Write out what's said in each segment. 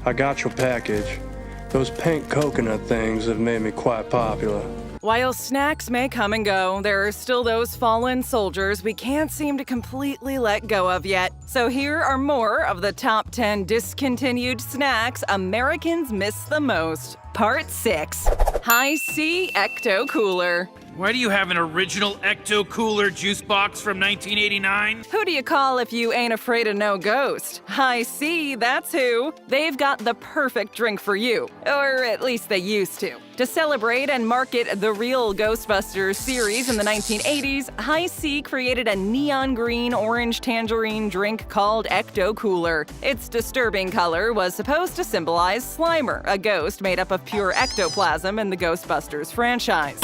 I got your package. Those pink coconut things have made me quite popular. While snacks may come and go, there are still those fallen soldiers we can't seem to completely let go of yet. So here are more of the top 10 discontinued snacks Americans miss the most. Part 6. High C Ecto Cooler. Why do you have an original Ecto Cooler juice box from 1989? Who do you call if you ain't afraid of no ghost? High C, that's who. They've got the perfect drink for you. Or at least they used to. To celebrate and market the real Ghostbusters series in the 1980s, High C created a neon green orange tangerine drink called Ecto Cooler. Its disturbing color was supposed to symbolize Slimer, a ghost made up of pure ectoplasm in the Ghostbusters franchise.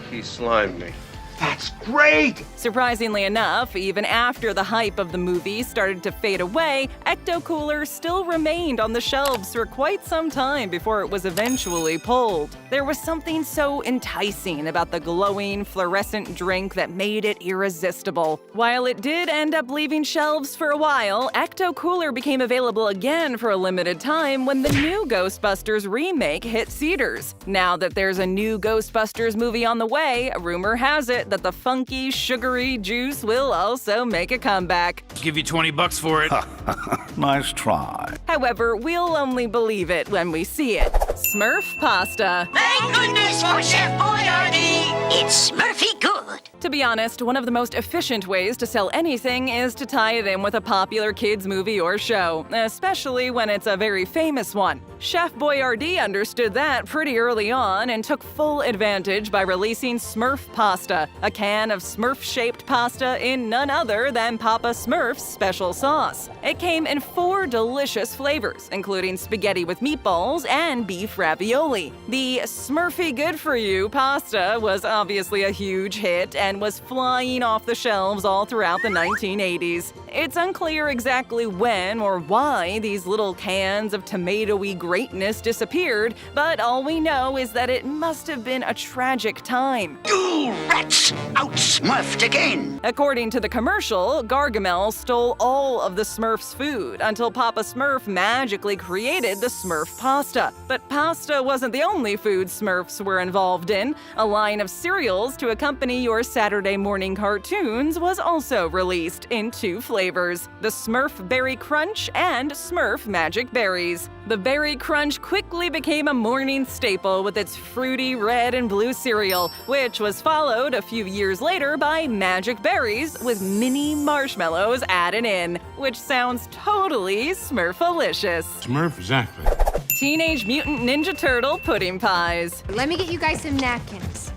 He slimed me. That's great! Surprisingly enough, even after the hype of the movie started to fade away, Ecto Cooler still remained on the shelves for quite some time before it was eventually pulled. There was something so enticing about the glowing, fluorescent drink that made it irresistible. While it did end up leaving shelves for a while, Ecto Cooler became available again for a limited time when the new Ghostbusters remake hit theaters. Now that there's a new Ghostbusters movie on the way, rumor has it that the funky, sugary juice will also make a comeback. Give you $20 for it. Nice try. However, we'll only believe it when we see it. Smurf pasta. Thank goodness for Chef Boyardee! It's Smurfy good! To be honest, one of the most efficient ways to sell anything is to tie it in with a popular kids movie or show, especially when it's a very famous one. Chef Boyardee understood that pretty early on and took full advantage by releasing Smurf pasta, a can of Smurf-shaped pasta in none other than Papa Smurf's special sauce. It came in 4 delicious flavors, including spaghetti with meatballs and beef ravioli. The Smurfy Good For You pasta was obviously a huge hit and was flying off the shelves all throughout the 1980s. It's unclear exactly when or why these little cans of tomatoey greatness disappeared, but all we know is that it must have been a tragic time. You rats! Outsmurfed again! According to the commercial, Gargamel stole all of the Smurfs' food until Papa Smurf magically created the Smurf pasta. But pasta wasn't the only food Smurfs were involved in. A line of cereals to accompany your Saturday morning cartoons was also released in 2 flavors, the Smurf Berry Crunch and Smurf Magic Berries. The Berry Crunch quickly became a morning staple with its fruity red and blue cereal, which was followed a few years later by Magic Berries with mini marshmallows added in, which sounds totally Smurfalicious. Smurf, exactly. Teenage Mutant Ninja Turtle pudding pies. Let me get you guys some napkins.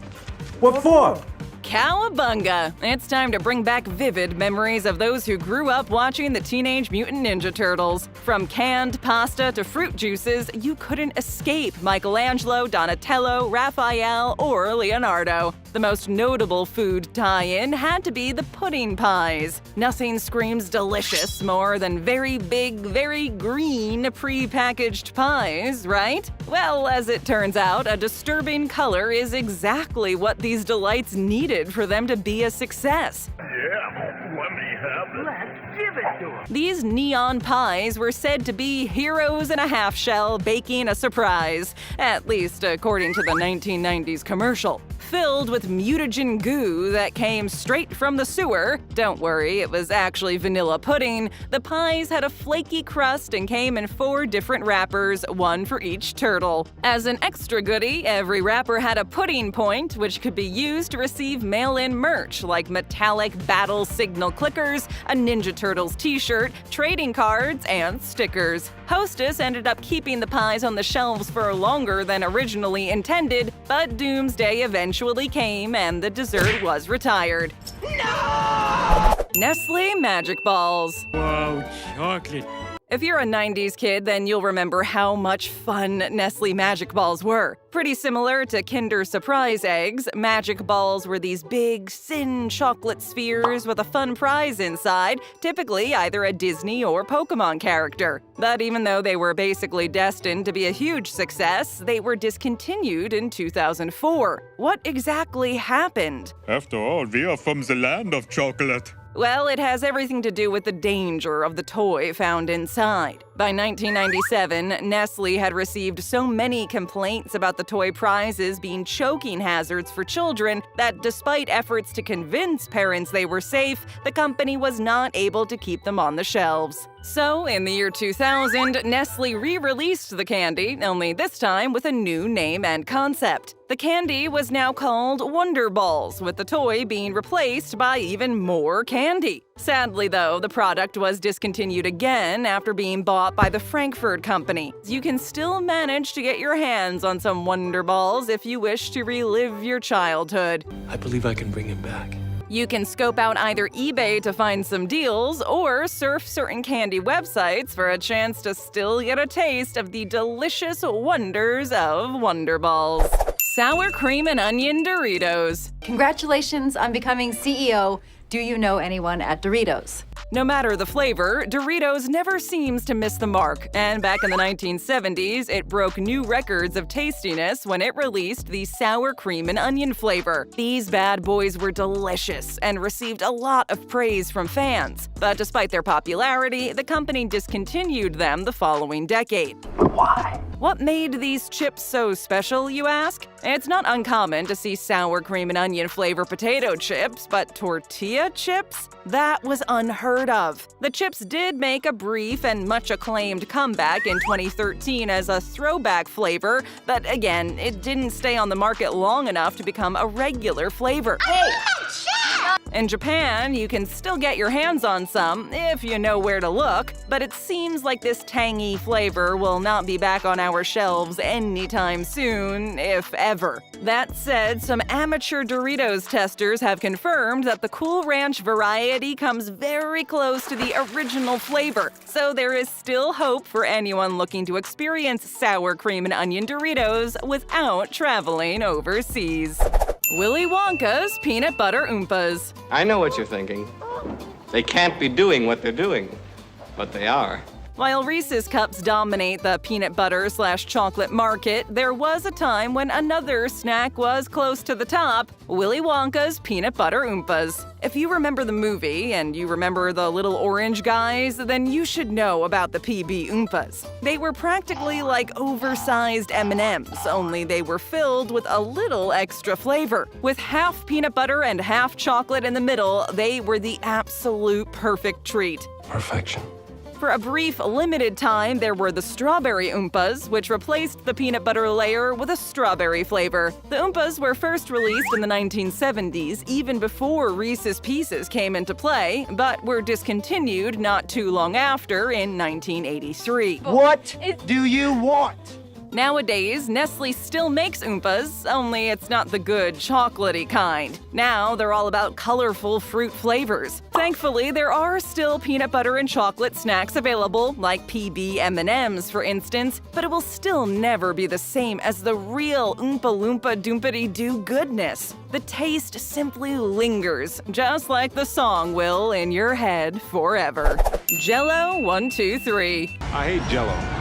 What for? Cowabunga! It's time to bring back vivid memories of those who grew up watching the Teenage Mutant Ninja Turtles. From canned pasta to fruit juices, you couldn't escape Michelangelo, Donatello, Raphael, or Leonardo. The most notable food tie-in had to be the pudding pies. Nothing screams delicious more than very big, very green pre-packaged pies, right? Well, as it turns out, a disturbing color is exactly what these delights needed for them to be a success. Yeah, let me have it. Let's give it to him! These neon pies were said to be heroes in a half shell baking a surprise, at least according to the 1990s commercial. Filled with mutagen goo that came straight from the sewer. Don't worry, it was actually vanilla pudding. The pies had a flaky crust and came in 4 different wrappers, 1 for each turtle. As an extra goodie, every wrapper had a pudding point, which could be used to receive mail-in merch like metallic battle signal clickers, a Ninja Turtles t-shirt, trading cards, and stickers. Hostess ended up keeping the pies on the shelves for longer than originally intended, but Doomsday eventually came and the dessert was retired. No! Nestle Magic Balls. Wow, chocolate. If you're a 90s kid, then you'll remember how much fun Nestle Magic Balls were. Pretty similar to Kinder Surprise eggs, Magic Balls were these big, thin chocolate spheres with a fun prize inside, typically either a Disney or Pokemon character. But even though they were basically destined to be a huge success, they were discontinued in 2004. What exactly happened? After all, we are from the land of chocolate. Well, it has everything to do with the danger of the toy found inside. By 1997, Nestle had received so many complaints about the toy prizes being choking hazards for children that despite efforts to convince parents they were safe, the company was not able to keep them on the shelves. So, in the year 2000, Nestle re-released the candy, only this time with a new name and concept. The candy was now called Wonder Balls, with the toy being replaced by even more candy. Sadly, though, the product was discontinued again after being bought by the Frankfurt company. You can still manage to get your hands on some Wonder Balls if you wish to relive your childhood. I believe I can bring him back. You can scope out either eBay to find some deals or surf certain candy websites for a chance to still get a taste of the delicious wonders of Wonder Balls. Sour cream and onion Doritos. Congratulations on becoming CEO. Do you know anyone at Doritos? No matter the flavor, Doritos never seems to miss the mark, and back in the 1970s, it broke new records of tastiness when it released the sour cream and onion flavor. These bad boys were delicious and received a lot of praise from fans. But despite their popularity, the company discontinued them the following decade. Why? What made these chips so special, you ask? It's not uncommon to see sour cream and onion flavor potato chips, but tortilla chips? That was unheard of. The chips did make a brief and much acclaimed comeback in 2013 as a throwback flavor, but again, it didn't stay on the market long enough to become a regular flavor. In Japan, you can still get your hands on some if you know where to look, but it seems like this tangy flavor will not be back on our shelves anytime soon, if ever. That said, some amateur Doritos testers have confirmed that the Cool Ranch variety comes very close to the original flavor, so there is still hope for anyone looking to experience sour cream and onion Doritos without traveling overseas. Willy Wonka's Peanut Butter Oompas. I know what you're thinking. They can't be doing what they're doing, but they are. While Reese's Cups dominate the peanut butter/chocolate market, there was a time when another snack was close to the top: Willy Wonka's Peanut Butter Oompas. If you remember the movie and you remember the little orange guys, then you should know about the PB Oompas. They were practically like oversized M&Ms, only they were filled with a little extra flavor. With half peanut butter and half chocolate in the middle, they were the absolute perfect treat. Perfection. For a brief, limited time, there were the Strawberry Oompas, which replaced the peanut butter layer with a strawberry flavor. The Oompas were first released in the 1970s, even before Reese's Pieces came into play, but were discontinued not too long after in 1983. What do you want? Nowadays, Nestle still makes Oompas, only it's not the good chocolatey kind. Now they're all about colorful fruit flavors. Thankfully, there are still peanut butter and chocolate snacks available, like PB M&Ms for instance, but it will still never be the same as the real Oompa Loompa Doompity-Doo goodness. The taste simply lingers, just like the song will in your head forever. Jell-O 1, 2, 3. I hate Jell-O.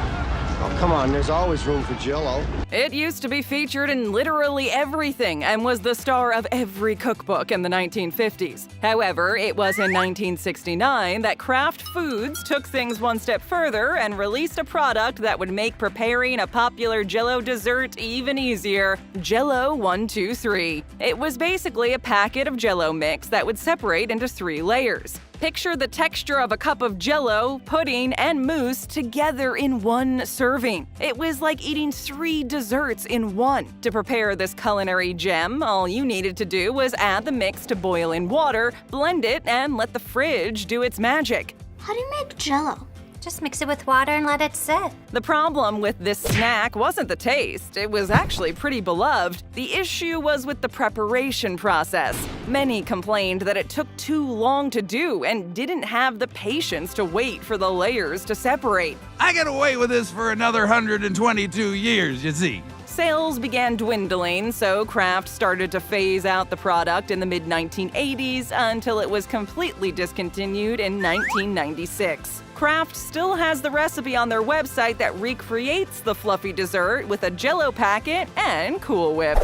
Oh, come on, there's always room for Jell-O. It used to be featured in literally everything and was the star of every cookbook in the 1950s. However, it was in 1969 that Kraft Foods took things one step further and released a product that would make preparing a popular Jell-O dessert even easier: Jell-O 1, 2, 3. It was basically a packet of Jell-O mix that would separate into 3 layers. Picture the texture of a cup of Jell-O, pudding, and mousse together in one serving. It was like eating 3 desserts in one. To prepare this culinary gem, all you needed to do was add the mix to boiling water, blend it, and let the fridge do its magic. How do you make Jell-O? Just mix it with water and let it sit. The problem with this snack wasn't the taste. It was actually pretty beloved. The issue was with the preparation process. Many complained that it took too long to do and didn't have the patience to wait for the layers to separate. I get away with this for another 122 years, you see. Sales began dwindling, so Kraft started to phase out the product in the mid-1980s until it was completely discontinued in 1996. Kraft still has the recipe on their website that recreates the fluffy dessert with a Jell-O packet and Cool Whip.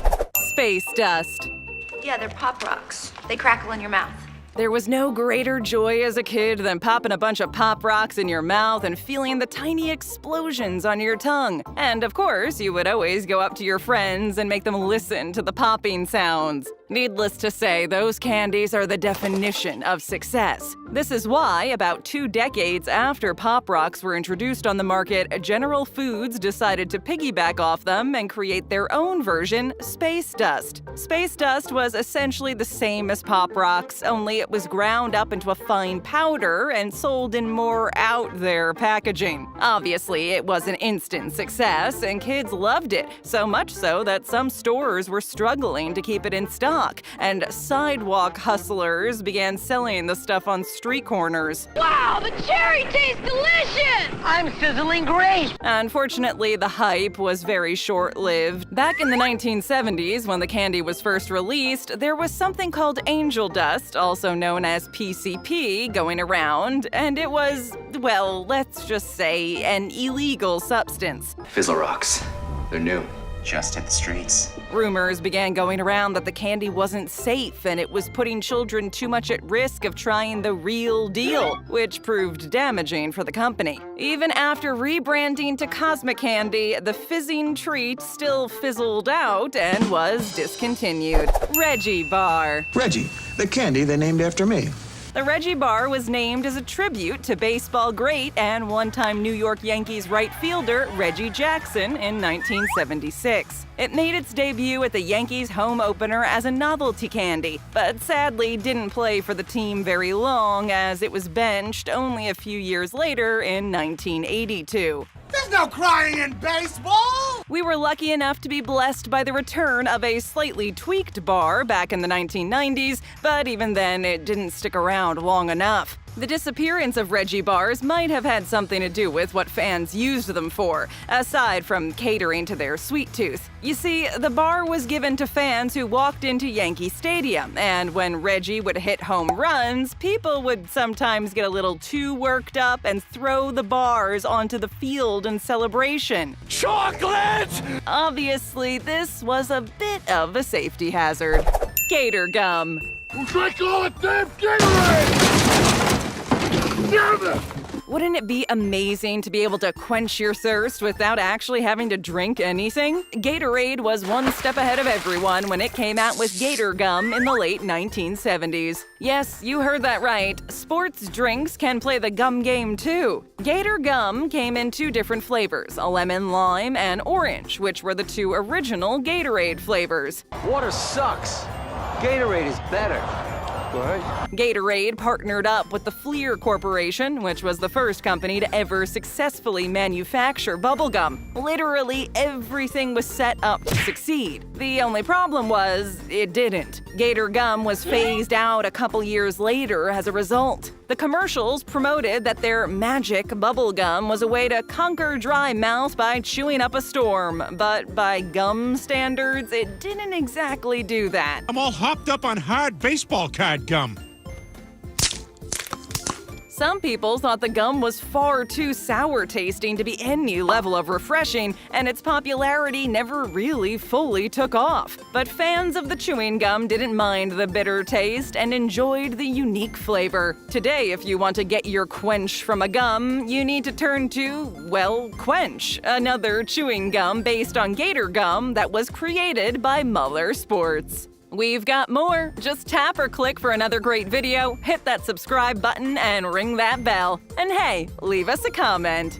Space Dust. Yeah, they're pop rocks. They crackle in your mouth. There was no greater joy as a kid than popping a bunch of Pop Rocks in your mouth and feeling the tiny explosions on your tongue. And of course, you would always go up to your friends and make them listen to the popping sounds. Needless to say, those candies are the definition of success. This is why, about 2 decades after Pop Rocks were introduced on the market, General Foods decided to piggyback off them and create their own version, Space Dust. Space Dust was essentially the same as Pop Rocks, only it was ground up into a fine powder and sold in more out-there packaging. Obviously, it was an instant success, and kids loved it, so much so that some stores were struggling to keep it in stock, and sidewalk hustlers began selling the stuff on street corners. Wow, the cherry tastes delicious! I'm sizzling great! Unfortunately, the hype was very short-lived. Back in the 1970s, when the candy was first released, there was something called angel dust, also known as PCP, going around, and it was, well, let's just say, an illegal substance. Fizzle Rocks. They're new. Just hit the streets. Rumors began going around that the candy wasn't safe and it was putting children too much at risk of trying the real deal, which proved damaging for the company. Even after rebranding to Cosmic Candy, the fizzing treat still fizzled out and was discontinued. Reggie Bar. Reggie, the candy they named after me. The Reggie Bar was named as a tribute to baseball great and one-time New York Yankees right fielder Reggie Jackson in 1976. It made its debut at the Yankees home opener as a novelty candy, but sadly didn't play for the team very long as it was benched only a few years later in 1982. There's no crying in baseball! We were lucky enough to be blessed by the return of a slightly tweaked bar back in the 1990s, but even then it didn't stick around long enough. The disappearance of Reggie bars might have had something to do with what fans used them for, aside from catering to their sweet tooth. You see, the bar was given to fans who walked into Yankee Stadium, and when Reggie would hit home runs, people would sometimes get a little too worked up and throw the bars onto the field in celebration. Chocolate! Obviously, this was a bit of a safety hazard. Gator gum. Drink all the damn Gatorade! Wouldn't it be amazing to be able to quench your thirst without actually having to drink anything? Gatorade was one step ahead of everyone when it came out with Gator Gum in the late 1970s. Yes, you heard that right. Sports drinks can play the gum game too. Gator Gum came in 2 different flavors, a lemon lime and orange, which were the 2 original Gatorade flavors. Water sucks. Gatorade is better. What? Gatorade partnered up with the Fleer Corporation, which was the first company to ever successfully manufacture bubblegum. Literally everything was set up to succeed. The only problem was, it didn't. Gator Gum was phased out a couple years later as a result. The commercials promoted that their magic bubblegum was a way to conquer dry mouth by chewing up a storm, but by gum standards, it didn't exactly do that. I'm all hopped up on hard baseball card gum. Some people thought the gum was far too sour tasting to be any level of refreshing, and its popularity never really fully took off. But fans of the chewing gum didn't mind the bitter taste and enjoyed the unique flavor. Today, if you want to get your quench from a gum, you need to turn to, well, Quench, another chewing gum based on Gator Gum that was created by Muller Sports. We've got more. Just tap or click for another great video, hit that subscribe button, and ring that bell. And hey, leave us a comment.